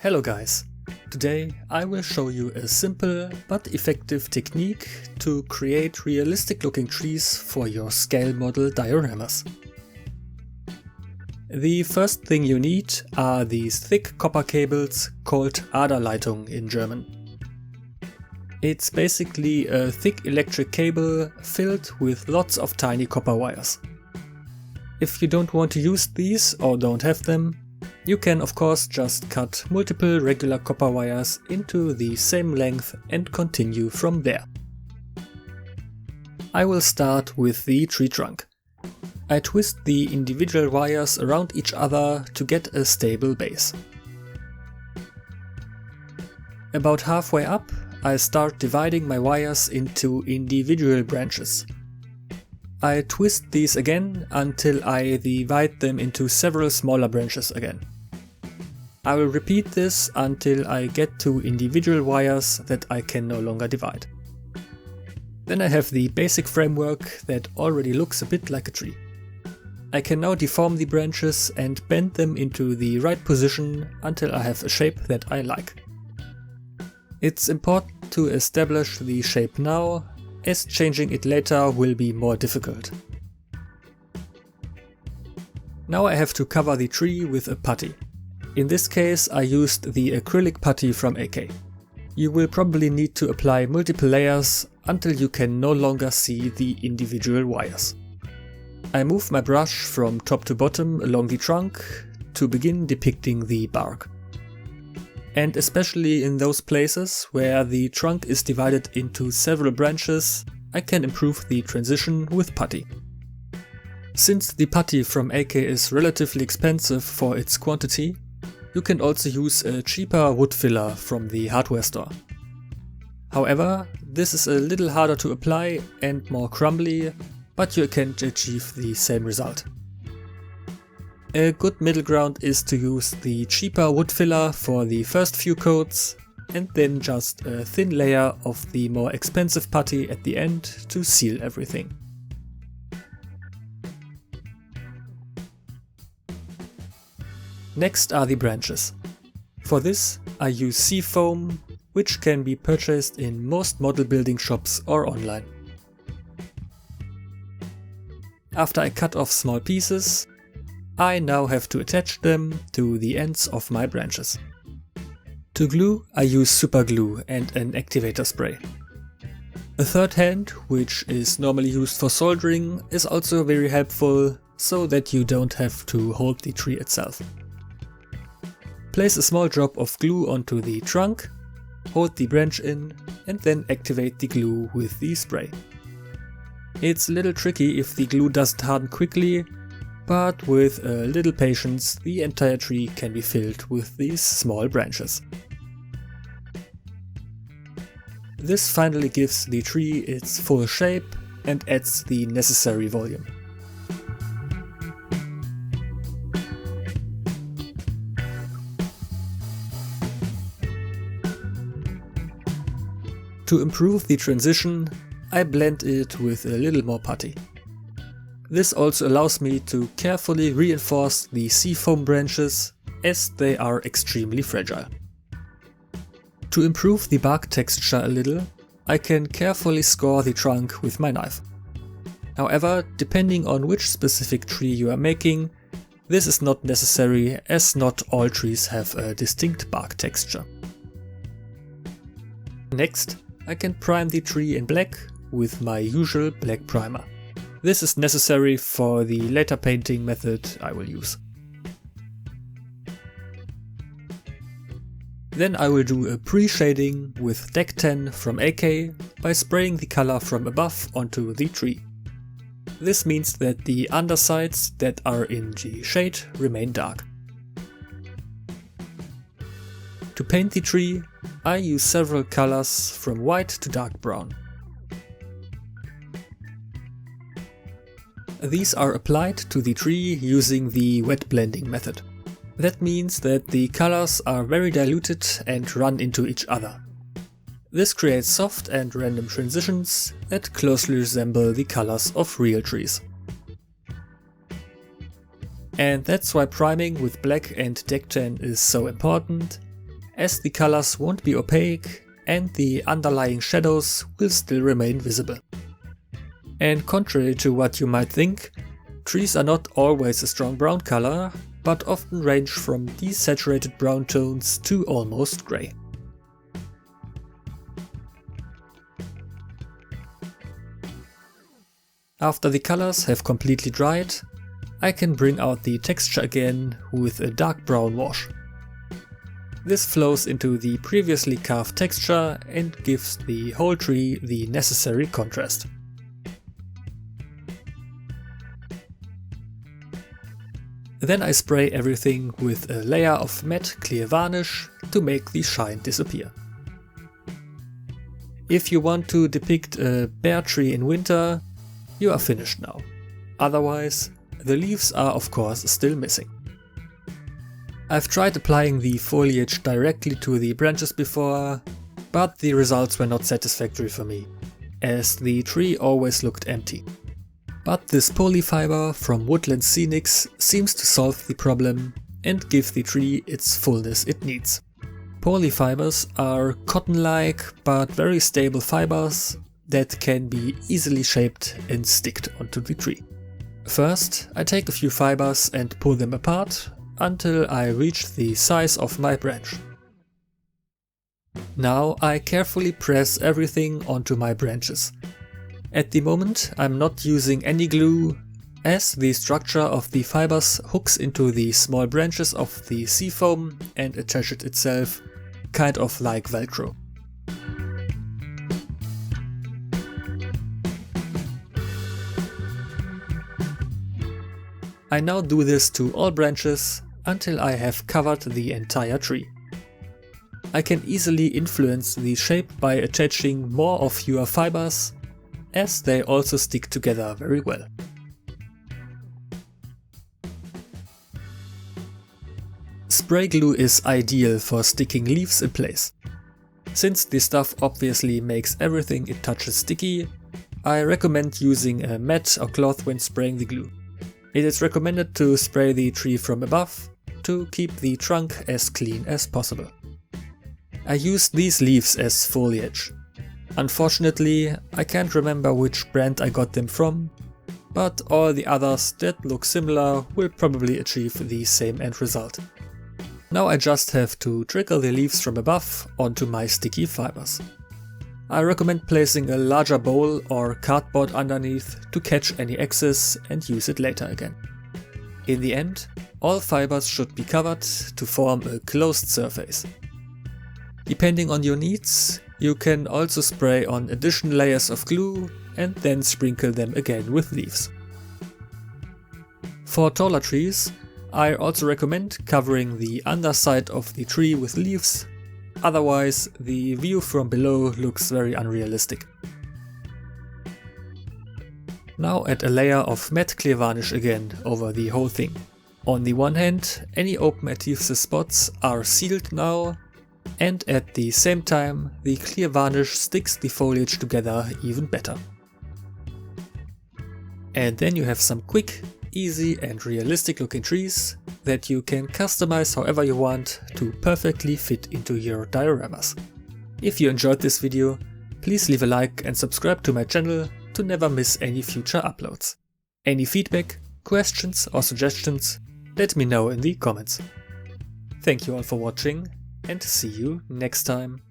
Hello guys! Today I will show you a simple but effective technique to create realistic looking trees for your scale model dioramas. The first thing you need are these thick copper cables called Aderleitung in German. It's basically a thick electric cable filled with lots of tiny copper wires. If you don't want to use these or don't have them, you can of course just cut multiple regular copper wires into the same length and continue from there. I will start with the tree trunk. I twist the individual wires around each other to get a stable base. About halfway up, I start dividing my wires into individual branches. I twist these again until I divide them into several smaller branches again. I will repeat this until I get to individual wires that I can no longer divide. Then I have the basic framework that already looks a bit like a tree. I can now deform the branches and bend them into the right position until I have a shape that I like. It's important to establish the shape now, as changing it later will be more difficult. Now I have to cover the tree with a putty. In this case I used the acrylic putty from AK. You will probably need to apply multiple layers until you can no longer see the individual wires. I move my brush from top to bottom along the trunk to begin depicting the bark. And especially in those places where the trunk is divided into several branches, I can improve the transition with putty. Since the putty from AK is relatively expensive for its quantity, you can also use a cheaper wood filler from the hardware store. However, this is a little harder to apply and more crumbly, but you can achieve the same result. A good middle ground is to use the cheaper wood filler for the first few coats and then just a thin layer of the more expensive putty at the end to seal everything. Next are the branches. For this I use seafoam, which can be purchased in most model building shops or online. After I cut off small pieces, I now have to attach them to the ends of my branches. To glue, I use super glue and an activator spray. A third hand, which is normally used for soldering, is also very helpful so that you don't have to hold the tree itself. Place a small drop of glue onto the trunk, hold the branch in, and then activate the glue with the spray. It's a little tricky if the glue doesn't harden quickly, but with a little patience the entire tree can be filled with these small branches. This finally gives the tree its full shape and adds the necessary volume. To improve the transition, I blend it with a little more putty. This also allows me to carefully reinforce the seafoam branches, as they are extremely fragile. To improve the bark texture a little, I can carefully score the trunk with my knife. However, depending on which specific tree you are making, this is not necessary, as not all trees have a distinct bark texture. Next, I can prime the tree in black with my usual black primer. This is necessary for the later painting method I will use. Then I will do a pre-shading with Deck 10 from AK by spraying the color from above onto the tree. This means that the undersides that are in the shade remain dark. To paint the tree, I use several colors from white to dark brown. These are applied to the tree using the wet blending method. That means that the colors are very diluted and run into each other. This creates soft and random transitions that closely resemble the colors of real trees. And that's why priming with black and Deck 10 is so important, as the colors won't be opaque and the underlying shadows will still remain visible. And contrary to what you might think, trees are not always a strong brown color, but often range from desaturated brown tones to almost grey. After the colors have completely dried, I can bring out the texture again with a dark brown wash. This flows into the previously carved texture and gives the whole tree the necessary contrast. Then I spray everything with a layer of matte clear varnish to make the shine disappear. If you want to depict a bare tree in winter, you are finished now. Otherwise, the leaves are of course still missing. I've tried applying the foliage directly to the branches before, but the results were not satisfactory for me, as the tree always looked empty. But this polyfiber from Woodland Scenics seems to solve the problem and give the tree its fullness it needs. Polyfibers are cotton-like but very stable fibers that can be easily shaped and sticked onto the tree. First, I take a few fibers and pull them apart until I reach the size of my branch. Now I carefully press everything onto my branches. At the moment I'm not using any glue, as the structure of the fibers hooks into the small branches of the seafoam and attaches itself, kind of like Velcro. I now do this to all branches until I have covered the entire tree. I can easily influence the shape by attaching more or fewer fibers, as they also stick together very well. Spray glue is ideal for sticking leaves in place. Since the stuff obviously makes everything it touches sticky, I recommend using a mat or cloth when spraying the glue. It is recommended to spray the tree from above to keep the trunk as clean as possible. I used these leaves as foliage. Unfortunately, I can't remember which brand I got them from, but all the others that look similar will probably achieve the same end result. Now I just have to trickle the leaves from above onto my sticky fibers. I recommend placing a larger bowl or cardboard underneath to catch any excess and use it later again. In the end, all fibers should be covered to form a closed surface. Depending on your needs, you can also spray on additional layers of glue and then sprinkle them again with leaves. For taller trees, I also recommend covering the underside of the tree with leaves, otherwise the view from below looks very unrealistic. Now add a layer of matte clear varnish again over the whole thing. On the one hand, any open adhesive spots are sealed now, and at the same time the clear varnish sticks the foliage together even better. And then you have some quick, easy and realistic looking trees that you can customize however you want to perfectly fit into your dioramas. If you enjoyed this video, please leave a like and subscribe to my channel to never miss any future uploads. Any feedback, questions or suggestions, let me know in the comments. Thank you all for watching and see you next time.